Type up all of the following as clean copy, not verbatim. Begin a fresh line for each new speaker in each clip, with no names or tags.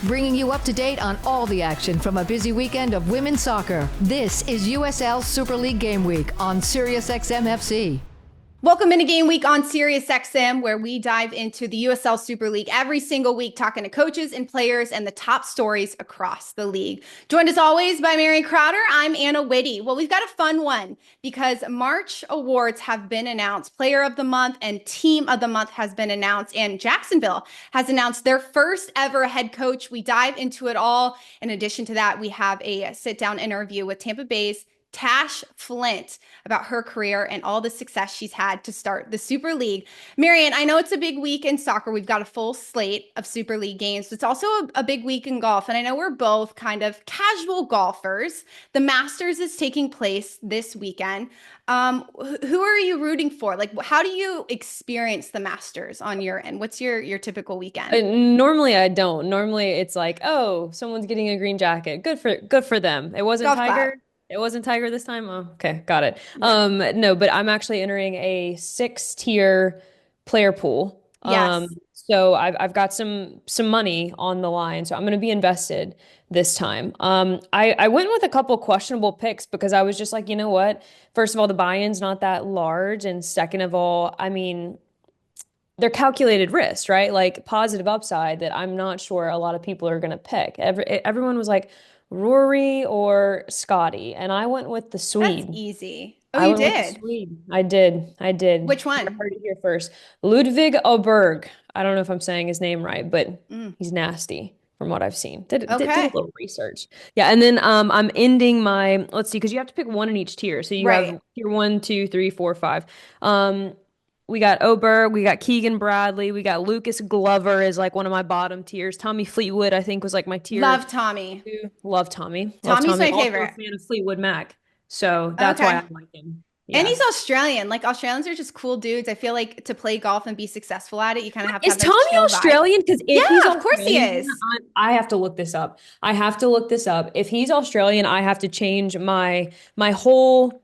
bringing you up to date on all the action from a busy weekend of women's soccer. This is USL Super League Game Week on SiriusXM FC.
Welcome into Game Week on SiriusXM, where we dive into the USL Super League every single week, talking to coaches and players and the top stories across the league. Joined as always by Marion Crowder, I'm Anna Witte. Well, we've got a fun one because March awards have been announced. Player of the Month and Team of the Month has been announced, and Jacksonville has announced their first ever head coach. We dive into it all. In addition to that, we have a sit-down interview with Tampa Bay's Tash Flint about her career and all the success she's had to start the Super League. Marion, I know it's a big week in soccer. We've got a full slate of Super League games. It's also a big week in golf. And I know we're both kind of casual golfers. The Masters is taking place this weekend. Who are you rooting for? Like, how do you experience the Masters on your end? What's your typical weekend?
Normally I don't. Normally it's like, oh, someone's getting a green jacket. Good for them. It wasn't
Golf
Tiger.
clap.
It wasn't Tiger this time? Oh, okay, got it.
Yeah.
No, but I'm actually entering a 6-tier player pool.
Yes.
So I've got some money on the line, so I'm going to be invested this time. I went with a couple questionable picks because I was just like, you know what? First of all, the buy-in's not that large, and second of all, I mean, they're calculated risk, right? Like positive upside that I'm not sure a lot of people are going to pick. Everyone was like Rory or Scotty, and I went with the Swede.
That's easy. Oh,
I
you
went with the
did?
Swede. I did.
Which
You
one?
heard it here first. Ludwig Oberg. I don't know if I'm saying his name right, but he's nasty from what I've seen. Did a
Okay.
little research. Yeah, and then I'm ending my, let's see, because you have to pick one in each tier. So you
Right.
have tier 1, 2, 3, 4, 5. We got Oberg, we got Keegan Bradley, we got Lucas Glover is like one of my bottom tiers. Tommy Fleetwood, I think, was like my tier
Love Tommy.
2. Love Tommy. Love
Tommy's
Tommy.
my
Also
favorite.
a fan of Fleetwood Mac. So that's why
Okay.
I like him.
And
Yeah.
he's Australian. Like Australians are just cool dudes. I feel like to play golf and be successful at it, you kind of have to
Is
have a
Tommy
chill vibe.
Australian? Because if he's
Yeah, of course he
Australian,
is.
I have to look this up. I have to look this up. If he's Australian, I have to change my whole,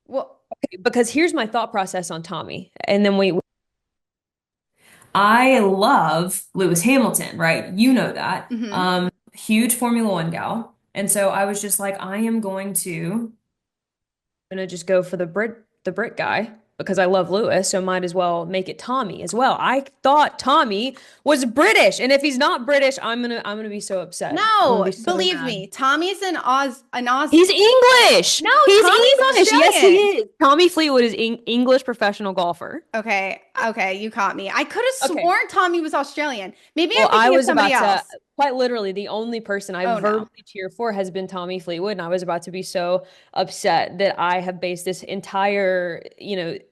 Well,
because here's my thought process on Tommy. And then I love Lewis Hamilton, right? You know that.
mhm.
Huge Formula One gal. And so I was just like, I am gonna just go for the Brit guy because I love Lewis, so might as well make it Tommy as well. I thought Tommy was British, and if he's not British, I'm gonna be so upset. I'm gonna
No,
be so
believe
mad.
me, Tommy's an Aussie.
He's English.
No,
He's
Tommy's
English. Yes, he
Australian.
is. Tommy Fleetwood is English professional golfer.
Okay, you caught me. I could have
Okay.
sworn Tommy was Australian. Maybe
Well,
I'm
I
thinking of
was
somebody
about
else.
to, quite literally, the only person I
Oh no.
verbally cheer for has been Tommy Fleetwood, and I was about to be so upset that I have based this entire,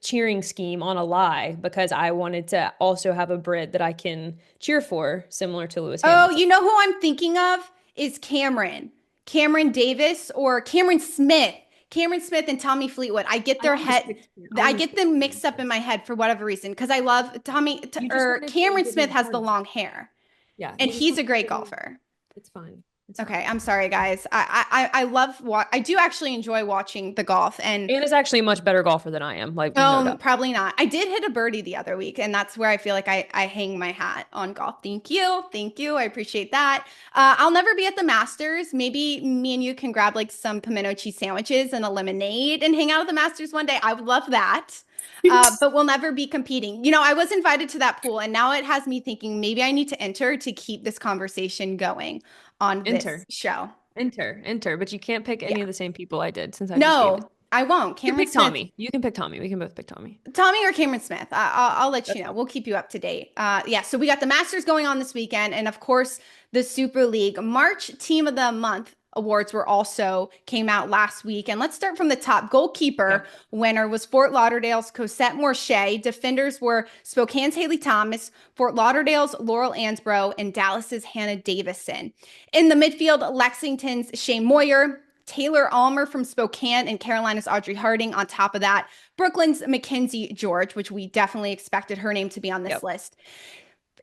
cheering scheme on a lie because I wanted to also have a Brit that I can cheer for, similar to Lewis
Oh,
Hamilton.
you know who I'm thinking of is Cameron Davis or Cameron Smith. Cameron Smith and Tommy Fleetwood. I get their I get them mixed up in my head for whatever reason because I love
You just
or
wanted to
Cameron
give me
Smith has the
points.
long hair
Yeah,
and
you just
he's a
wanted to
great
give me-
golfer.
It's fine.
Okay, I'm sorry guys. I love I do actually enjoy watching the golf and
Anna's actually a much better golfer than I am, like no doubt.
probably not. I did hit a birdie the other week, and that's where I feel like I hang my hat on golf. Thank you. Thank you. I appreciate that. I'll never be at the Masters. Maybe me and you can grab like some pimento cheese sandwiches and a lemonade and hang out at the Masters one day. I would love that. But we'll never be competing. You know, I was invited to that pool, and now it has me thinking maybe I need to enter to keep this conversation going on this show.
Enter, but you can't pick any
Yeah.
of the same people I did since I just gave it.
No, I won't.
You can
Cameron
pick
Smith.
Tommy. You can pick Tommy. We can both pick Tommy.
Tommy or Cameron Smith. I'll let you know. We'll keep you up to date. Yeah, so we got the Masters going on this weekend, and of course, the Super League. March Team of the Month awards came out last week. And let's start from the top. Goalkeeper winner was Fort Lauderdale's Cosette Morche. Defenders were Spokane's Haley Thomas, Fort Lauderdale's Laurel Ansbro, and Dallas's Hannah Davison. In the midfield, Lexington's Shane Moyer, Taylor Almer from Spokane, and Carolina's Audrey Harding. On top of that, Brooklyn's Mackenzie George, which we definitely expected her name to be on this list.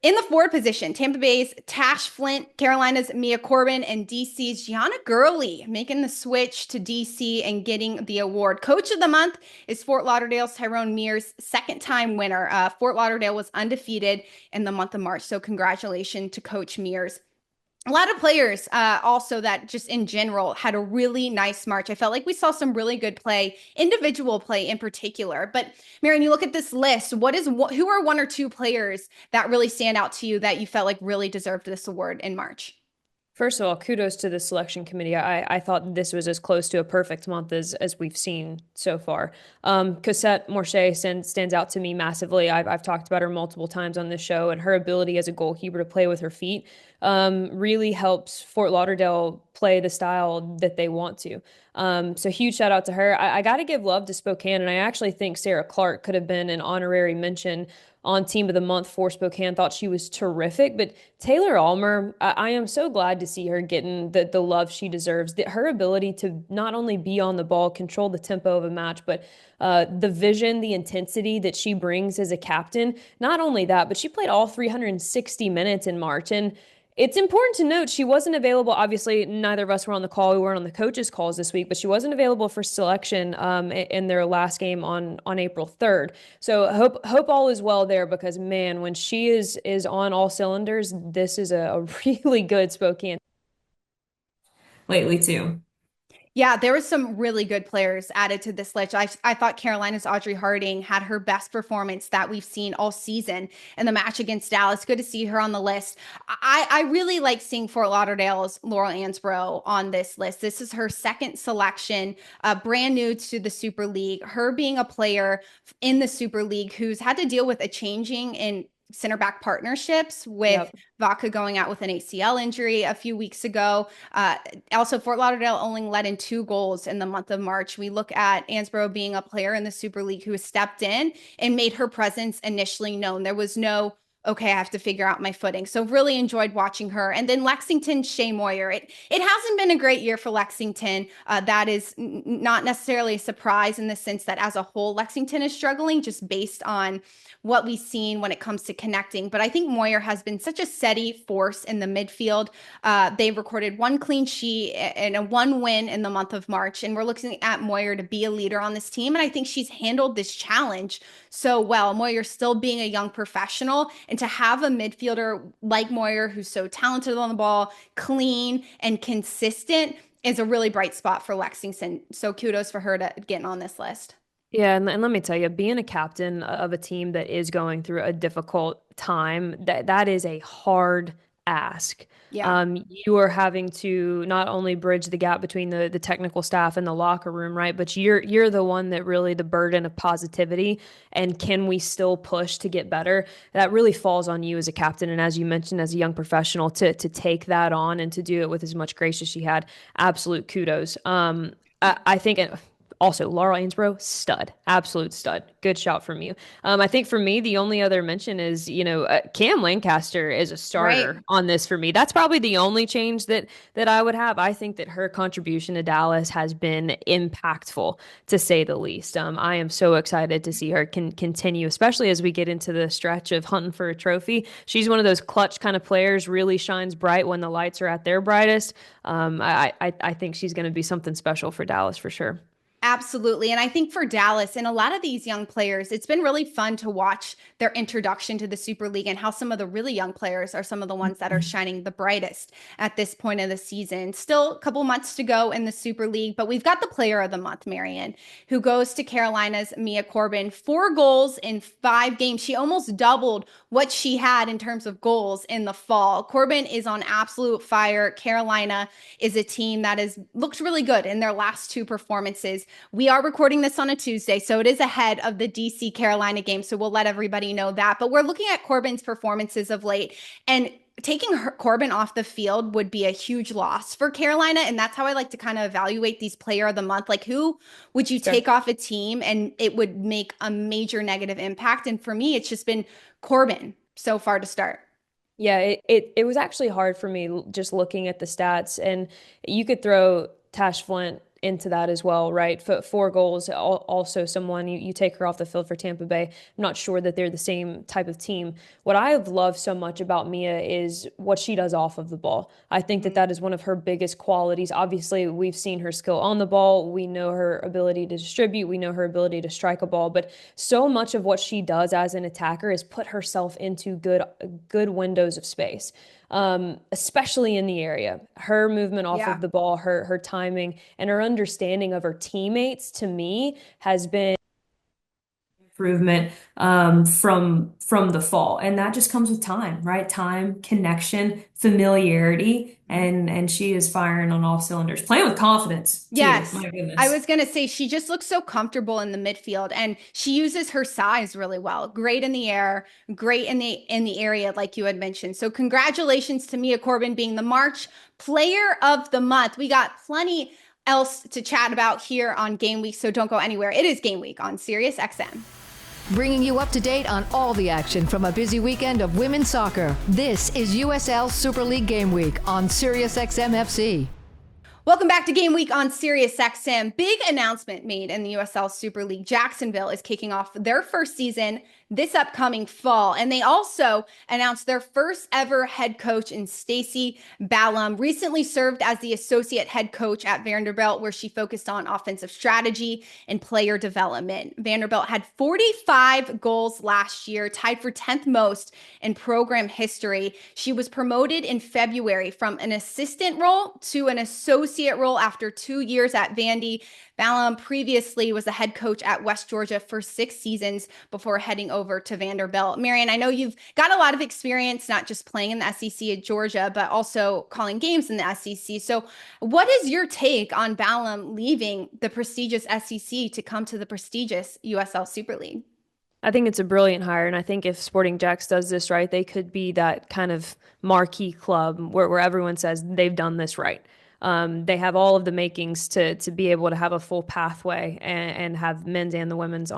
In the forward position, Tampa Bay's Tash Flint, Carolina's Mia Corbin, and DC's Gianna Gurley making the switch to DC and getting the award. Coach of the Month is Fort Lauderdale's Tyrone Mears, second-time winner. Fort Lauderdale was undefeated in the month of March, so congratulations to Coach Mears. A lot of players also that just in general had a really nice March. I felt like we saw some really good play, individual play in particular. But Marion, you look at this list, who are one or two players that really stand out to you that you felt like really deserved this award in March?
First of all, kudos to the selection committee. I thought this was as close to a perfect month as we've seen so far. Cosette Morche stands out to me massively. I've talked about her multiple times on this show, and her ability as a goalkeeper to play with her feet really helps Fort Lauderdale play the style that they want to. So huge shout out to her. I got to give love to Spokane, and I actually think Sarah Clark could have been an honorary mention on Team of the Month for Spokane. Thought she was terrific. But Taylor Almer, I am so glad to see her getting the love she deserves. Her ability to not only be on the ball, control the tempo of a match, but the vision, the intensity that she brings as a captain. Not only that, but she played all 360 minutes in March. And it's important to note she wasn't available. Obviously, neither of us were on the call. We weren't on the coaches' calls this week, but she wasn't available for selection in their last game on April 3rd. So hope all is well there, because man, when she is on all cylinders, this is a really good Spokane lately too.
Yeah, there was some really good players added to this list. I thought Carolina's Audrey Harding had her best performance that we've seen all season in the match against Dallas. Good to see her on the list. I really like seeing Fort Lauderdale's Laurel Ansbro on this list. This is her second selection, brand new to the Super League. Her being a player in the Super League who's had to deal with a changing in center back partnerships with Vaca going out with an ACL injury a few weeks ago. Also, Fort Lauderdale only let in 2 goals in the month of March. We look at Ansbro being a player in the Super League who has stepped in and made her presence initially known. There was no, okay, I have to figure out my footing. So really enjoyed watching her. And then Lexington, Shea Moyer. It hasn't been a great year for Lexington. That is not necessarily a surprise in the sense that as a whole, Lexington is struggling just based on what we've seen when it comes to connecting. But I think Moyer has been such a steady force in the midfield. They've recorded 1 clean sheet and a 1 win in the month of March. And we're looking at Moyer to be a leader on this team. And I think she's handled this challenge so well. Moyer still being a young professional, and to have a midfielder like Moyer who's so talented on the ball, clean and consistent is a really bright spot for Lexington. So kudos for her to getting on this list.
Yeah, and let me tell you, being a captain of a team that is going through a difficult time, that is a hard ask.
Yeah.
You are having to not only bridge the gap between the technical staff and the locker room, right? But you're the one that really the burden of positivity and can we still push to get better? That really falls on you as a captain, and as you mentioned, as a young professional, to take that on and to do it with as much grace as she had. Absolute kudos. I think. Also, Laura Ainsborough, stud, absolute stud. Good shout from you. I think for me, the only other mention is, Cam Lancaster is a starter on this for me. That's probably the only change that I would have. I think that her contribution to Dallas has been impactful, to say the least. I am so excited to see her continue, especially as we get into the stretch of hunting for a trophy. She's one of those clutch kind of players, really shines bright when the lights are at their brightest. I think she's going to be something special for Dallas for sure.
Absolutely. And I think for Dallas and a lot of these young players, it's been really fun to watch their introduction to the Super League and how some of the really young players are some of the ones that are shining the brightest at this point of the season. Still a couple months to go in the Super League, but we've got the player of the month, Marion, who goes to Carolina's Mia Corbin. 4 goals in 5 games. She almost doubled what she had in terms of goals in the fall. Corbin is on absolute fire. Carolina is a team that has looked really good in their last 2 performances. We are recording this on a Tuesday, so it is ahead of the DC Carolina game. So we'll let everybody know that. But we're looking at Corbin's performances of late, and taking Corbin off the field would be a huge loss for Carolina. And that's how I like to kind of evaluate these player of the month. Like, who would you take off a team and it would make a major negative impact? And for me, it's just been Corbin so far to start.
Yeah, it was actually hard for me just looking at the stats, and you could throw Tash Flint into that as well, right? 4 goals, also someone you take her off the field for Tampa Bay. I'm not sure that they're the same type of team. What I have loved so much about Mia is what she does off of the ball. I think that is one of her biggest qualities. Obviously, we've seen her skill on the ball. We know her ability to distribute. We know her ability to strike a ball, but so much of what she does as an attacker is put herself into good windows of space. especially in the area. Her movement off
Yeah.
of the ball, her timing, and her understanding of her teammates, to me, has been improvement from the fall, and that just comes with time, right? Time, connection, familiarity, and she is firing on all cylinders, playing with confidence too.
Yes.
My
I
goodness.
was going to say she just looks so comfortable in the midfield and she uses her size really well. Great in the air, great in the area like you had mentioned. So congratulations to Mia Corbin being the March Player of the Month. We got plenty else to chat about here on Game Week, so don't go anywhere. It is Game Week on Sirius XM.
Bringing you up to date on all the action from a busy weekend of women's soccer. This is USL Super League Game Week on Sirius XM FC.
Welcome back to Game Week on Sirius XM. Big announcement made in the USL Super League. Jacksonville is kicking off their first season this upcoming fall. And they also announced their first ever head coach in Stacey Balaam. Recently served as the associate head coach at Vanderbilt, where she focused on offensive strategy and player development. Vanderbilt had 45 goals last year, tied for 10th most in program history. She was promoted in February from an assistant role to an associate role after 2 years at Vandy. Balaam previously was the head coach at West Georgia for 6 seasons before heading over to Vanderbilt. Marion, I know you've got a lot of experience, not just playing in the SEC at Georgia, but also calling games in the SEC. So what is your take on Balaam leaving the prestigious SEC to come to the prestigious USL Super League?
I think it's a brilliant hire, and I think if Sporting JAX does this right, they could be that kind of marquee club where everyone says they've done this right. They have all of the makings to be able to have a full pathway and have men's and the women's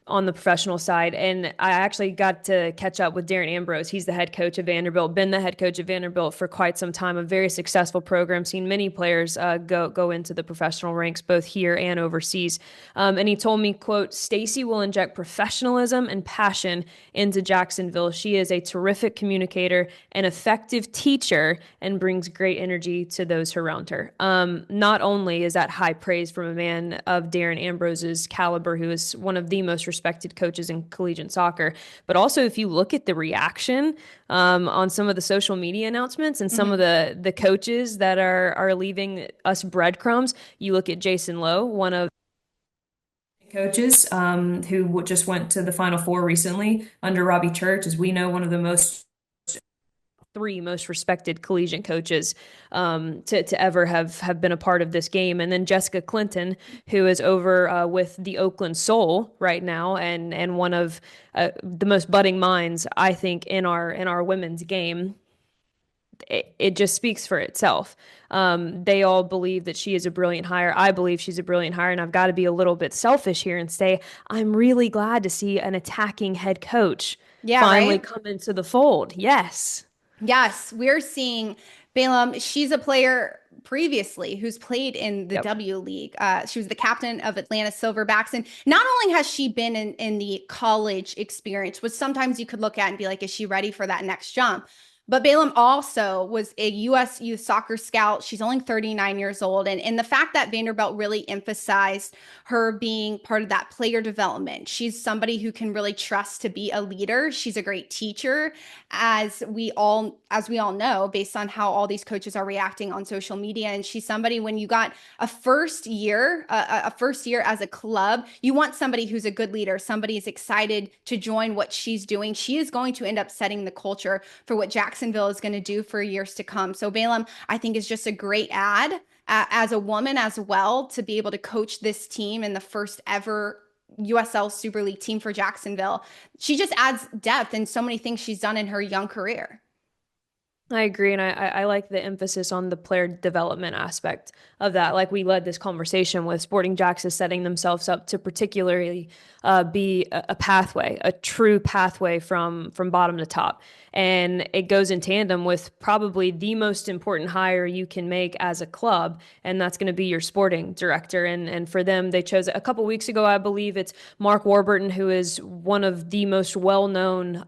on the professional side. And I actually got to catch up with Darren Ambrose. He's the head coach of Vanderbilt, been the head coach of Vanderbilt for quite some time, a very successful program, seen many players go into the professional ranks, both here and overseas. And he told me, quote, Stacey will inject professionalism and passion into Jacksonville. She is a terrific communicator, an effective teacher, and brings great energy to those around her. Not only is that high praise from a man of Darren Ambrose's caliber, who is one of the most respected coaches in collegiate soccer, but also if you look at the reaction on some of the social media announcements and some of the coaches that are leaving us breadcrumbs, you look at Jason Lowe, one of coaches who just went to the Final Four recently under Robbie Church, as we know, one of the three most respected collegiate coaches to ever have been a part of this game. And then Jessica Clinton, who is over with the Oakland Soul right now, and one of the most budding minds, I think, in our women's game. It just speaks for itself. They all believe that she is a brilliant hire. I believe she's a brilliant hire, and I've got to be a little bit selfish here and say I'm really glad to see an attacking head coach finally come into the fold. Yes.
Yes, we're seeing Balaam. She's a player previously who's played in the
Yep.
W League. She was the captain of Atlanta Silverbacks. And not only has she been in the college experience, which sometimes you could look at and be like, is she ready for that next jump? But Balaam also was a U.S. youth soccer scout. She's only 39 years old. And the fact that Vanderbilt really emphasized her being part of that player development. She's somebody who can really trust to be a leader. She's a great teacher, as we all know, based on how all these coaches are reacting on social media. And she's somebody, when you got a first year as a club, you want somebody who's a good leader, somebody who's excited to join what she's doing. She is going to end up setting the culture for what Jacksonville is going to do for years to come. So Balaam, I think, is just a great add as a woman as well, to be able to coach this team in the first ever USL Super League team for Jacksonville. She just adds depth in so many things she's done in her young career.
I agree, and I like the emphasis on the player development aspect of that. Like we led this conversation with, Sporting JAX is setting themselves up to particularly be a pathway, a true pathway from bottom to top. And it goes in tandem with probably the most important hire you can make as a club, and that's going to be your sporting director. And for them, they chose a couple weeks ago, I believe it's Mark Warburton, who is one of the most well-known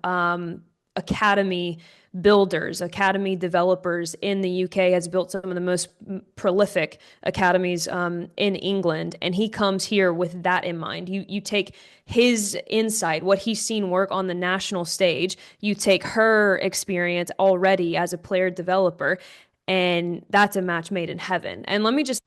academy builders, academy developers in the UK, has built some of the most prolific academies in England. And he comes here with that in mind. You take his insight, what he's seen work on the national stage, you take her experience already as a player developer, and that's a match made in heaven. And let me just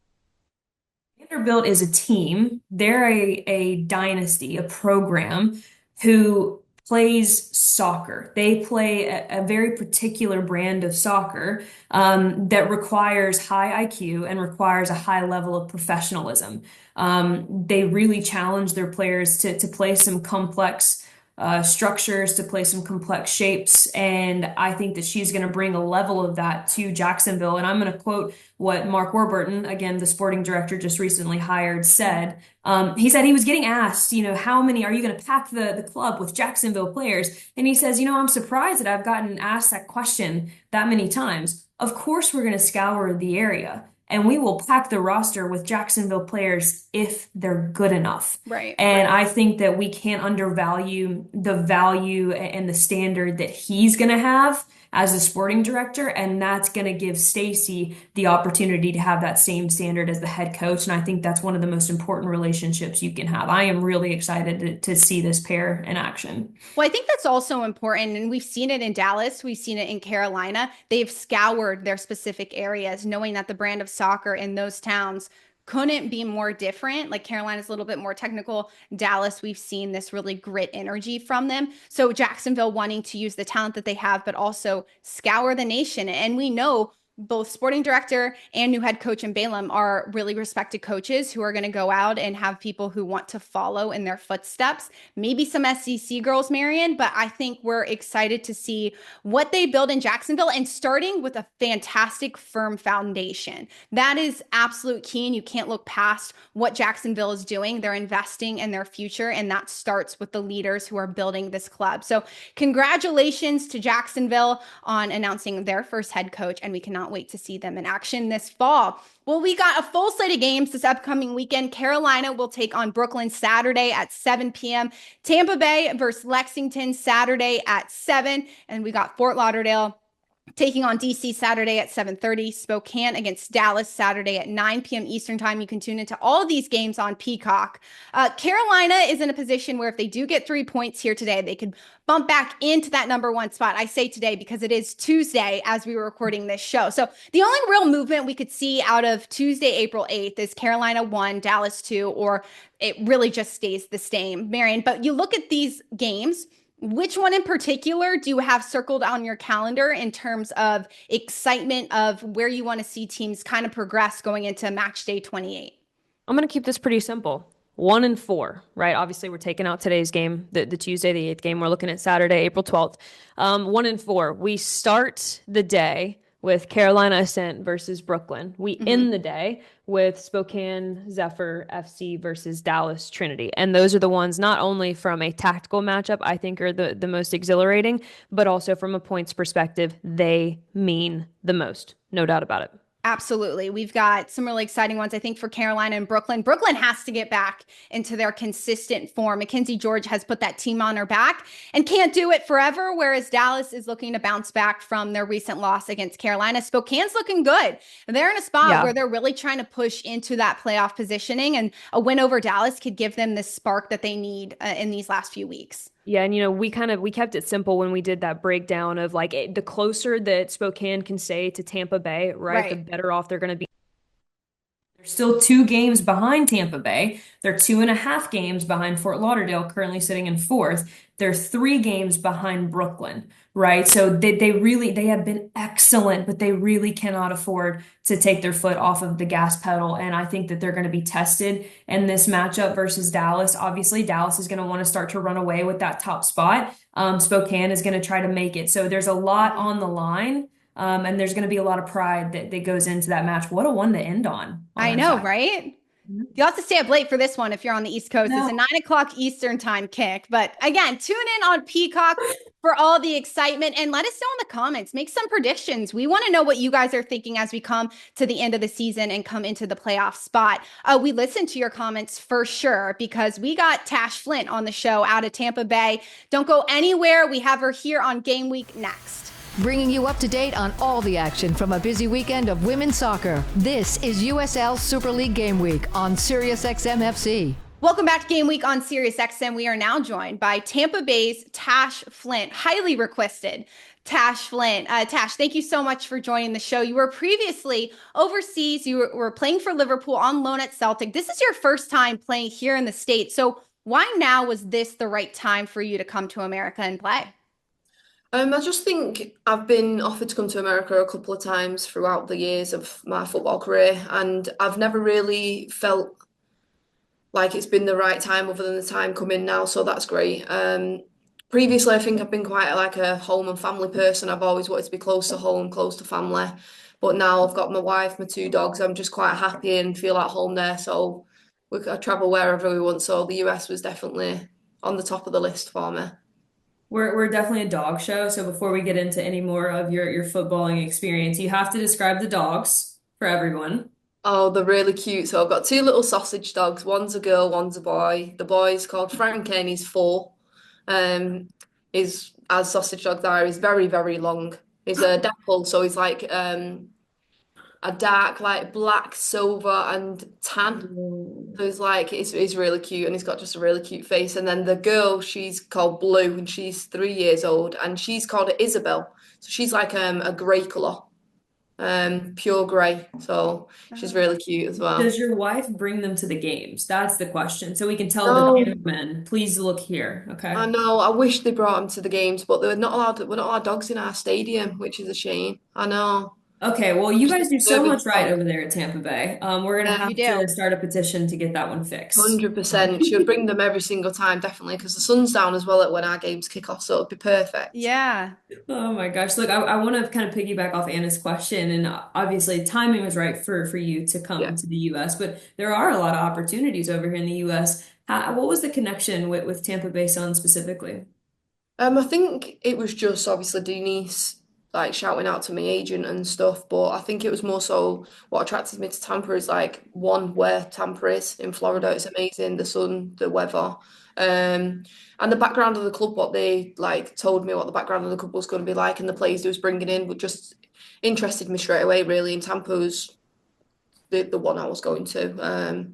Vanderbilt is a team. They're a dynasty, a program who plays soccer. They play a very particular brand of soccer that requires high IQ and requires a high level of professionalism. They really challenge their players to play some complex structures, to play some complex shapes. And I think that she's going to bring a level of that to Jacksonville. And I'm going to quote what Mark Warburton, again, the sporting director just recently hired, said. He said he was getting asked, how many are you going to pack the club with Jacksonville players? And he says, I'm surprised that I've gotten asked that question that many times. Of course, we're going to scour the area. And we will pack the roster with Jacksonville players if they're good enough.
Right.
And I think that we can't undervalue the value and the standard that he's going to have as a sporting director. And that's going to give Stacey the opportunity to have that same standard as the head coach. And I think that's one of the most important relationships you can have. I am really excited to see this pair in action.
Well, I think that's also important. And we've seen it in Dallas. We've seen it in Carolina. They've scoured their specific areas, knowing that the brand of soccer in those towns couldn't be more different. Like Carolina's a little bit more technical. Dallas, we've seen this really grit energy from them. So Jacksonville wanting to use the talent that they have, but also scour the nation. And we know both sporting director and new head coach in Balaam are really respected coaches who are going to go out and have people who want to follow in their footsteps. Maybe some SEC girls, Marion, but I think we're excited to see what they build in Jacksonville, and starting with a fantastic, firm foundation. That is absolute key, and you can't look past what Jacksonville is doing. They're investing in their future, and that starts with the leaders who are building this club. So congratulations to Jacksonville on announcing their first head coach, and we cannot wait to see them in action this fall. Well, we got a full slate of games this upcoming weekend. Carolina will take on Brooklyn Saturday at 7 p.m. Tampa Bay versus Lexington Saturday at 7. And we got Fort Lauderdale taking on DC Saturday at 7:30, Spokane against Dallas Saturday at 9 p.m. Eastern time. You can tune into all of these games on Peacock. Carolina is in a position where if they do get 3 points here today, they could bump back into that number one spot. I say today because it is Tuesday as we were recording this show. So the only real movement we could see out of Tuesday, April 8th is Carolina 1, Dallas 2, or it really just stays the same, Marion. But you look at these games, which one in particular do you have circled on your calendar in terms of excitement of where you want to see teams kind of progress going into match day 28?
I'm going to keep this pretty simple. 1 and 4, right? Obviously, we're taking out today's game, the Tuesday, the 8th game. We're looking at Saturday, April 12th. 1 and 4. We start the day with Carolina Ascent versus Brooklyn. We end the day with Spokane Zephyr FC versus Dallas Trinity. And those are the ones not only from a tactical matchup I think are the most exhilarating, but also from a points perspective, they mean the most. No doubt about it.
Absolutely. We've got some really exciting ones, I think, for Carolina and Brooklyn. Brooklyn has to get back into their consistent form. Mackenzie George has put that team on her back and can't do it forever, whereas Dallas is looking to bounce back from their recent loss against Carolina. Spokane's looking good. They're in a spot where they're really trying to push into that playoff positioning, and a win over Dallas could give them the spark that they need in these last few weeks.
Yeah, and we kept it simple when we did that breakdown of the closer that Spokane can stay to Tampa Bay, right? The better off they're going to be. They're still 2 games behind Tampa Bay. They're 2.5 games behind Fort Lauderdale, currently sitting in 4th. They're 3 games behind Brooklyn, right? So they have been excellent, but they really cannot afford to take their foot off of the gas pedal. And I think that they're going to be tested in this matchup versus Dallas. Obviously, Dallas is going to want to start to run away with that top spot. Spokane is going to try to make it. So there's a lot on the line. And there's going to be a lot of pride that goes into that match. What a one to end on.
I know, right? You'll have to stay up late for this one if you're on the East Coast. It's a
No.
9 o'clock Eastern time kick. But again, tune in on Peacock for all the excitement and let us know in the comments. Make some predictions. We want to know what you guys are thinking as we come to the end of the season and come into the playoff spot. We listened to your comments for sure because we got Tash Flint on the show out of Tampa Bay. Don't go anywhere. We have her here on Game Week next.
Bringing you up to date on all the action from a busy weekend of women's soccer. This is USL Super League Game Week on SiriusXM FC.
Welcome back to Game Week on SiriusXM. We are now joined by Tampa Bay's Tash Flint, highly requested Tash Flint. Tash, thank you so much for joining the show. You were previously overseas. You were playing for Liverpool on loan at Celtic. This is your first time playing here in the States. So why now was this the right time for you to come to America and play?
I just think I've been offered to come to America a couple of times throughout the years of my football career, and I've never really felt like it's been the right time other than the time coming now, so that's great. Previously, I think I've been quite like a home and family person. I've always wanted to be close to home, close to family, but now I've got my wife, my two dogs. I'm just quite happy and feel at home there, so I travel wherever we want, so the US was definitely on the top of the list for me.
We're definitely a dog show, so before we get into any more of your footballing experience, you have to describe the dogs for everyone.
Oh, they're really cute. So I've got two little sausage dogs. One's a girl, one's a boy. The boy's called Frank and he's 4. Is as sausage dogs are, he's very, very long. He's a dapple, so he's like a dark, like black, silver, and tan. So he's like he's really cute and he's got just a really cute face. And then the girl, she's called Blue and she's 3 years old and she's called Isabel. So she's like a grey colour. Pure grey. So she's really cute as well.
Does your wife bring them to the games? That's the question. So we can tell the
No,
cameramen, please look here. Okay.
I know. I wish they brought them to the games, but they're not allowed. We're not allowed dogs in our stadium, which is a shame. I know.
Okay, well, you
Just
guys do so
disturbing.
much right over there at Tampa Bay. We're gonna
You
have
do.
to start a petition to get that one fixed.
100%. She'll bring them every single time, definitely, because the sun's down as well at when our games kick off, so it'll be perfect.
Yeah.
Oh my gosh. Look, I want to kind of piggyback off Anna's question, and obviously timing was right for you to come
Yeah.
to the US, but there are a lot of opportunities over here in the US. What was the connection with Tampa Bay Sun specifically?
I think it was just obviously Denise like shouting out to my agent and stuff, but I think it was more so what attracted me to Tampa is like one where Tampa is in Florida. It's amazing, the sun, the weather, and the background of the club. What they like told me what the background of the club was going to be like, and the players they was bringing in, but just interested me straight away. Really, and Tampa was the one I was going to.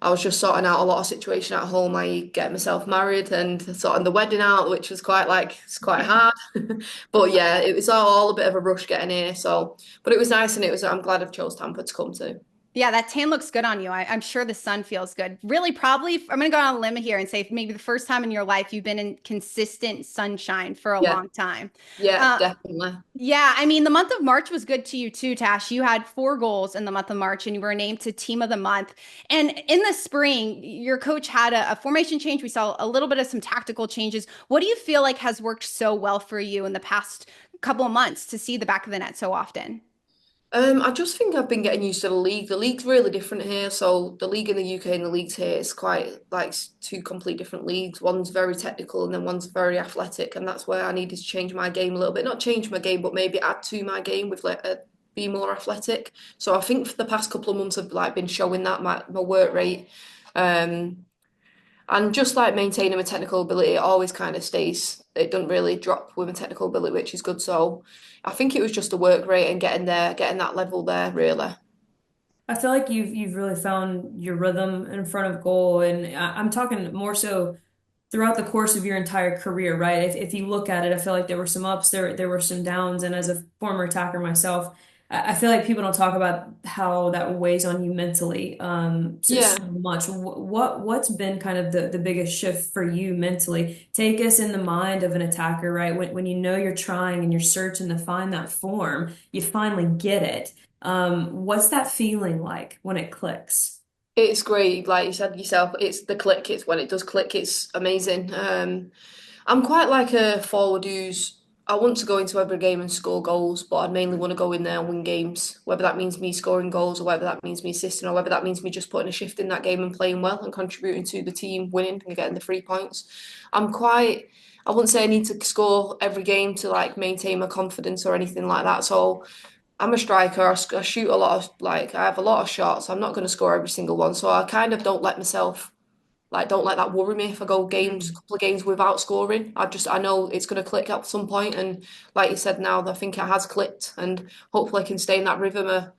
I was just sorting out a lot of situation at home. I get myself married and sorting the wedding out, which was it's quite hard. But yeah, it was all a bit of a rush getting here. So, but it was nice and I'm glad I've chose Tampa to come to.
Yeah, that tan looks good on you. I'm sure the sun feels good. Really, probably, I'm going to go on a limb here and say maybe the first time in your life you've been in consistent sunshine for a
Yeah,
long time.
yeah,
Uh,
definitely.
yeah, I mean, the month of March was good to you too, Tash. You had 4 goals in the month of March and you were named to Team of the Month. And in the spring, your coach had a formation change. We saw a little bit of some tactical changes. What do you feel like has worked so well for you in the past couple of months to see the back of the net so often?
I just think I've been getting used to the league. The league's really different here. So the league in the UK and the leagues here is quite like two complete different leagues. One's very technical and then one's very athletic, and that's where I needed to change my game a little bit. Not change my game, but maybe add to my game with like be more athletic. So I think for the past couple of months I've like been showing that my work rate. Um, and just like maintaining my technical ability, it always kind of stays. It doesn't really drop with my technical ability, which is good. So I think it was just a work rate and getting there, getting that level there, really.
I feel like you've really found your rhythm in front of goal, and I'm talking more so throughout the course of your entire career, right? If you look at it, I feel like there were some ups, there were some downs, and as a former attacker myself, I feel like people don't talk about how that weighs on you mentally,
Yeah.
so much. What's been kind of the biggest shift for you mentally? Take us in the mind of an attacker, right? When you know you're trying and you're searching to find that form, you finally get it. What's that feeling like when it clicks?
It's great, like you said yourself, it's the click, it's when it does click, it's amazing. I'm quite like a forward who's I want to go into every game and score goals, but I'd mainly want to go in there and win games. Whether that means me scoring goals, or whether that means me assisting, or whether that means me just putting a shift in that game and playing well and contributing to the team winning and getting the 3 points. I'm quite. I wouldn't say I need to score every game to like maintain my confidence or anything like that. So I'm a striker. I shoot a lot of like I have a lot of shots. I'm not going to score every single one. So I kind of don't let myself like don't let that worry me if I go games, a couple of games without scoring. I know it's going to click at some point, and like you said, now I think it has clicked, and hopefully I can stay in that rhythm.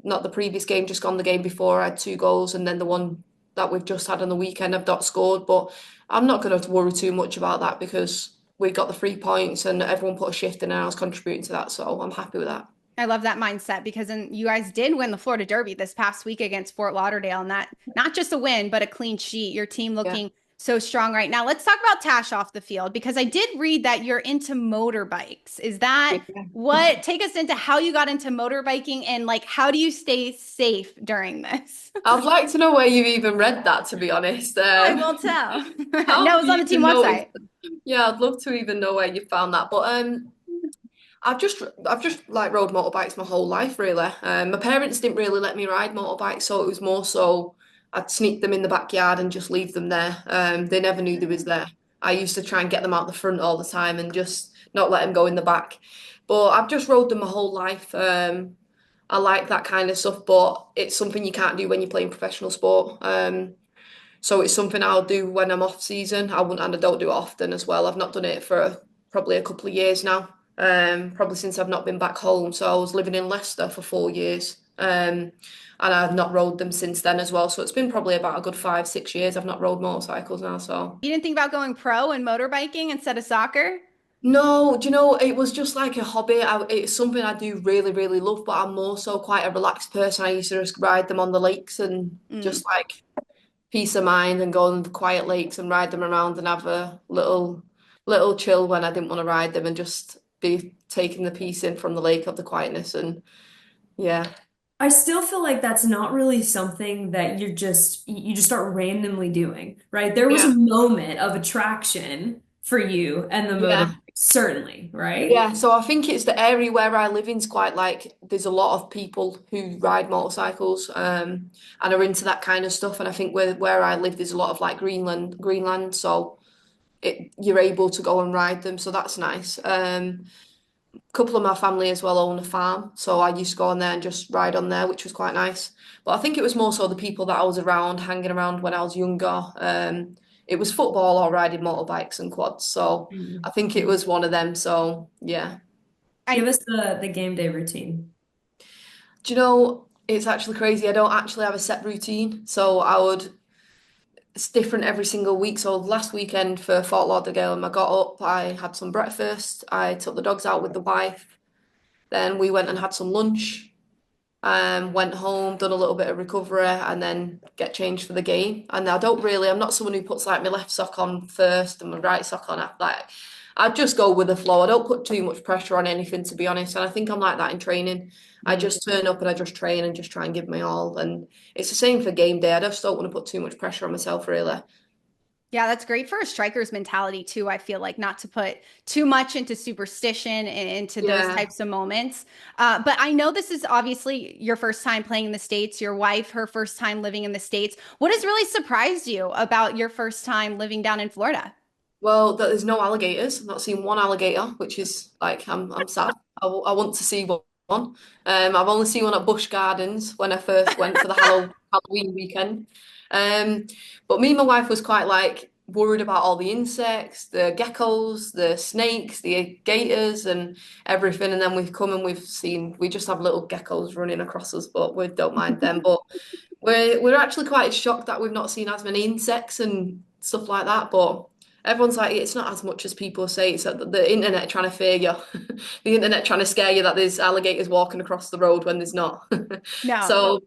Not the previous game, just gone the game before I had 2 goals, and then the one that we've just had on the weekend I've not scored. But I'm not going to worry too much about that because we got the 3 points and everyone put a shift in and I was contributing to that, so I'm happy with that.
I love that mindset because then you guys did win the Florida Derby this past week against Fort Lauderdale, and that not just a win, but a clean sheet. Your team
Yeah.
looking so strong right now. Let's talk about Tash off the field because I did read that you're into motorbikes. Is that what? Take us into how you got into motorbiking and like how do you stay safe during this?
I'd like to know where you've even read that, to be honest.
I will tell.
How
No,
have
it was
you
on the team
even
website.
noticed? Yeah, I'd love to even know where you found that. But I've just like rode motorbikes my whole life really. My parents didn't really let me ride motorbikes, so it was more so I'd sneak them in the backyard and just leave them there. They never knew they was there. I used to try and get them out the front all the time and just not let them go in the back. But I've just rode them my whole life. I like that kind of stuff, but it's something you can't do when you're playing professional sport. So it's something I'll do when I'm off season. I wouldn't, and I don't do it often as well. I've not done it for probably a couple of years now. Probably since I've not been back home. So I was living in Leicester for 4 years. And I've not rode them since then as well. So it's been probably about a good 5, 6 years. I've not rode motorcycles now. So
You didn't think about going pro in motorbiking instead of soccer?
no, do you know, it was just like a hobby. It's something I do really, really love, but I'm more so quite a relaxed person. I used to just ride them on the lakes and
Mm.
just like peace of mind and go on the quiet lakes and ride them around and have a little chill when I didn't want to ride them and just be taking the peace in from the lake of the quietness and yeah.
I still feel like that's not really something that you just start randomly doing, right? There was
Yeah.
a moment of attraction for you and the
Yeah.
motorbike, certainly, right?
Yeah, so I think it's the area where I live in's quite like there's a lot of people who ride motorcycles and are into that kind of stuff. And I think where I live there's a lot of like Greenland, so you're able to go and ride them, so that's nice. A couple of my family as well own a farm, so I used to go on there and just ride on there, which was quite nice. But I think it was more so the people that I was around, hanging around when I was younger. It was football or riding motorbikes and quads, so I
Mm.
think it was one of them. So yeah.
Give
I
us the game day routine.
Do you know, it's actually crazy. I don't actually have a set routine. It's different every single week. So last weekend for Fort Lauderdale, I got up, I had some breakfast, I took the dogs out with the wife, then we went and had some lunch, went home, done a little bit of recovery, and then get changed for the game. And I'm not someone who puts like my left sock on first and my right sock on after that. I just go with the flow. I don't put too much pressure on anything, to be honest. And I think I'm like that in training. I
Mm.
just turn up and I just train and just try and give my all. And it's the same for game day. I just don't want to put too much pressure on myself, really.
Yeah, that's great for a striker's mentality too. I feel like not to put too much into superstition and into those
Yeah.
types of moments. But I know this is obviously your first time playing in the States, your wife, her first time living in the States. What has really surprised you about your first time living down in Florida?
Well, there's no alligators. I've not seen one alligator, which is like I'm sad. I want to see one. I've only seen one at Busch Gardens when I first went for the Halloween weekend. Um, but me and my wife was quite like worried about all the insects, the geckos, the snakes, the gators, and everything. And then we've come and we just have little geckos running across us, but we don't mind them. But we're actually quite shocked that we've not seen as many insects and stuff like that. But everyone's like, it's not as much as people say. It's that the internet trying to fear you, the internet trying to scare you that there's alligators walking across the road when there's not.
No,
So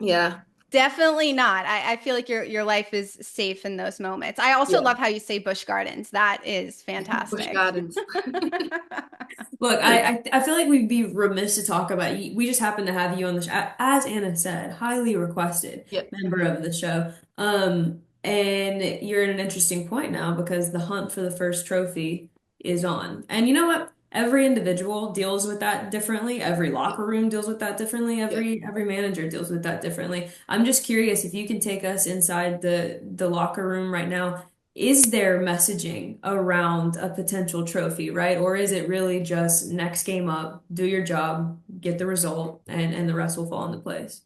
yeah,
definitely not. I feel like your life is safe in those moments. I also
yeah,
love how you say Busch Gardens. That is
Busch
fantastic.
Gardens.
Look, I feel like we'd be remiss to talk about you. We just happen to have you on the show, as Anna said, highly requested
Yeah,
member of the show. And you're at an interesting point now because the hunt for the first trophy is on. And you know what? Every individual deals with that differently. Every locker room deals with that differently.
Yeah.
Every manager deals with that differently. I'm just curious if you can take us inside the locker room right now. Is there messaging around a potential trophy, right? Or is it really just next game up, do your job, get the result, and the rest will fall into place?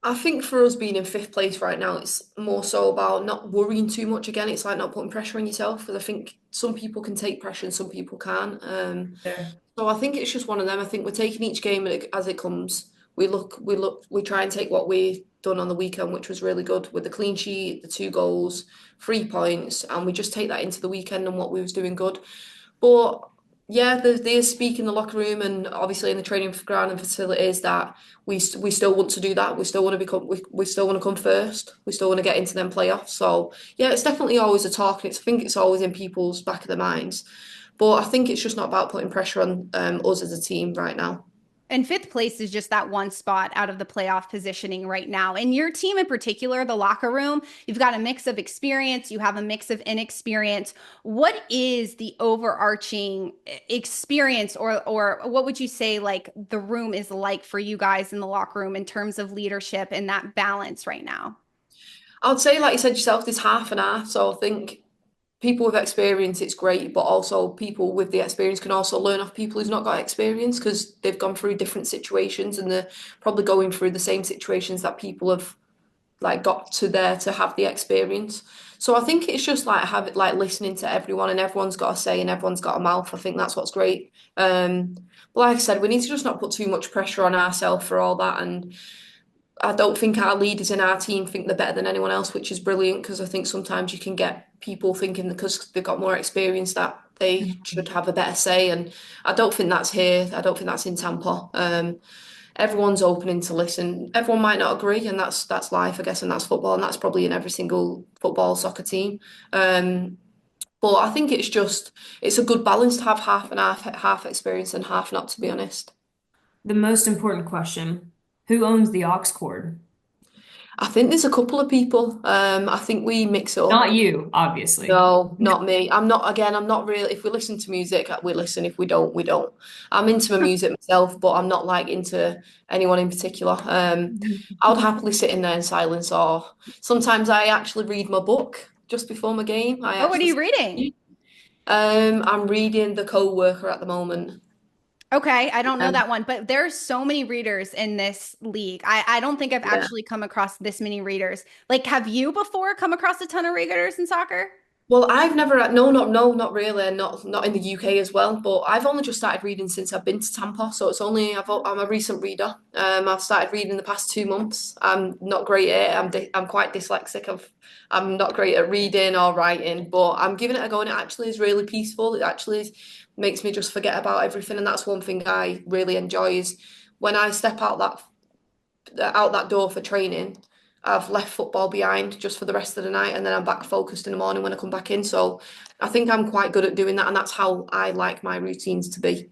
I think for us being in fifth place right now, it's more so about not worrying too much again. It's like not putting pressure on yourself because I think some people can take pressure and some people can't.
There.
So I think it's just one of them. I think we're taking each game as it comes. We try and take what we done on the weekend, which was really good with the clean sheet, the 2 goals, 3 points, and we just take that into the weekend and what we was doing good. But yeah, they speak in the locker room and obviously in the training ground and facilities that we still want to do that. We still want to we still want to come first. We still want to get into them playoffs. So yeah, it's definitely always a talk. I think it's always in people's back of their minds. But I think it's just not about putting pressure on us as a team right now.
And fifth place is just that one spot out of the playoff positioning right now. And your team in particular, the locker room, you've got a mix of experience, you have a mix of inexperience. What is the overarching experience or what would you say like the room is like for you guys in the locker room in terms of leadership and that balance right now?
I would say, like you said yourself, there's half and half. So I think people with experience, it's great, but also people with the experience can also learn off people who's not got experience because they've gone through different situations and they're probably going through the same situations that people have like got to there to have the experience. So I think it's just like have it like listening to everyone and everyone's got a say and everyone's got a mouth. I think that's what's great. But like I said, we need to just not put too much pressure on ourselves for all that. And I don't think our leaders in our team think they're better than anyone else, which is brilliant because I think sometimes you can get people thinking because they've got more experience that they should have a better say. And I don't think that's here. I don't think that's in Tampa. Everyone's opening to listen. Everyone might not agree, and that's life, I guess, and that's football, and that's probably in every single football soccer team. But I think it's a good balance to have half and half experience and half not, to be honest.
The most important question, who owns the aux cord?
I think there's a couple of people. I think we mix it up.
Not you, obviously.
No, not me. I'm not really, if we listen to music, we listen. If we don't, we don't. I'm into my music myself, but I'm not like into anyone in particular. I would happily sit in there in silence, or sometimes I actually read my book just before my game.
Oh, what are you reading?
I'm reading The Co-worker at the moment.
Okay, I don't know
Um,
that one, but there's so many readers in this league. I don't think I've
yeah.
actually come across this many readers. Like, have you before come across a ton of readers in soccer?
Well, I've never, no, not really, not in the UK as well. But I've only just started reading since I've been to Tampa, so I'm a recent reader. I've started reading in the past 2 months. I'm not great at it. I'm quite dyslexic. I'm not great at reading or writing, but I'm giving it a go, and it actually is really peaceful. It actually makes me just forget about everything, and that's one thing I really enjoy is when I step out that door for training. I've left football behind just for the rest of the night, and then I'm back focused in the morning when I come back in. So I think I'm quite good at doing that, and that's how I like my routines to be.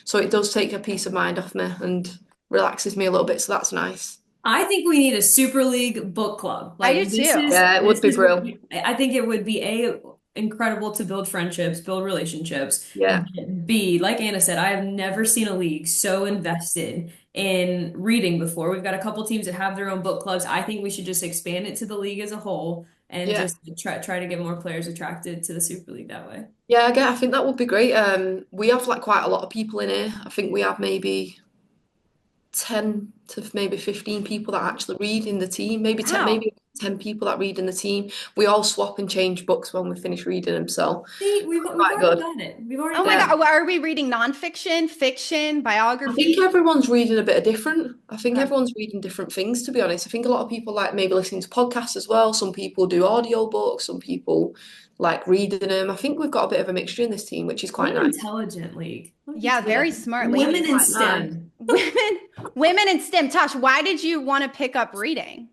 So it does take a peace of mind off me and relaxes me a little bit. So that's nice.
I think we need a Super League book club.
I do
Like
too.
Yeah, it would be brilliant.
I think it would be incredible to build friendships, build relationships.
Yeah.
B, like Anna said, I have never seen a league so invested in reading before. We've got a couple teams that have their own book clubs. I think we should just expand it to the league as a whole and
Yeah.
just try to get more players attracted to the Super League that way.
Yeah, I think that would be great. We have like quite a lot of people in here. I think we have maybe 10 to maybe 15 people that actually read in the team,
Wow.
maybe 10 people that read in the team. We all swap and change books when we finish reading them, so
See, we've
quite
already
good.
done it. We've already
Oh my
done
Yeah.
God, are we reading nonfiction, fiction,
I think
biography?
everyone's reading a bit of different. I think
Okay.
everyone's reading different things, to be honest. I think a lot of people like maybe listening to podcasts as well. Some people do audio books, some people like reading them. I think we've got a bit of a mixture in this team, which is
What
quite
an
nice.
intelligent league.
Yeah,
Yeah,
very smart
which
Women
is
ladies.
in
quite nice.
STEM.
Women in STEM. Tosh, why did you want to pick up reading?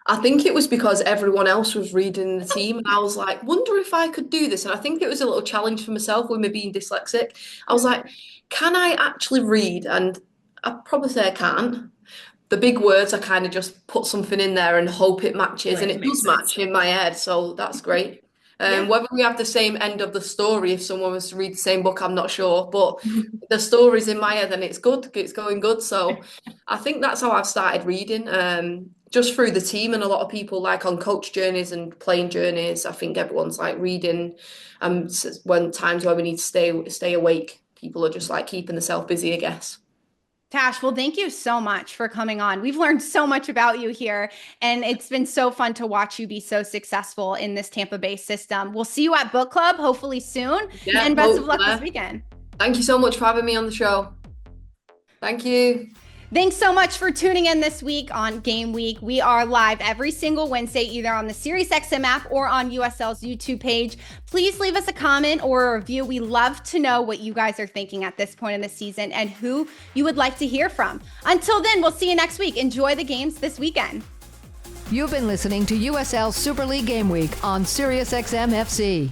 I think it was because everyone else was reading the team, and I was like, wonder if I could do this. And I think it was a little challenge for myself with me being dyslexic. I was like, can I actually read? And I probably say I can't. The big words, I kind of just put something in there and hope it matches, and
Like,
it
makes
does
sense.
match in my head, so that's great. Whether we have the same end of the story, if someone was to read the same book, I'm not sure. But the story's in my head and it's good. It's going good. So I think that's how I've started reading. Just through the team, and a lot of people like on coach journeys and playing journeys. I think everyone's like reading. When times where we need to stay awake, people are just like keeping themselves busy, I guess.
Tash, well, thank you so much for coming on. We've learned so much about you here, and it's been so fun to watch you be so successful in this Tampa Bay system. We'll see you at book club, hopefully soon, and best of luck this weekend.
Thank you so much for having me on the show. Thank you.
Thanks so much for tuning in this week on Game Week. We are live every single Wednesday, either on the SiriusXM app or on USL's YouTube page. Please leave us a comment or a review. We love to know what you guys are thinking at this point in the season and who you would like to hear from. Until then, we'll see you next week. Enjoy the games this weekend.
You've been listening to USL Super League Game Week on SiriusXM FC.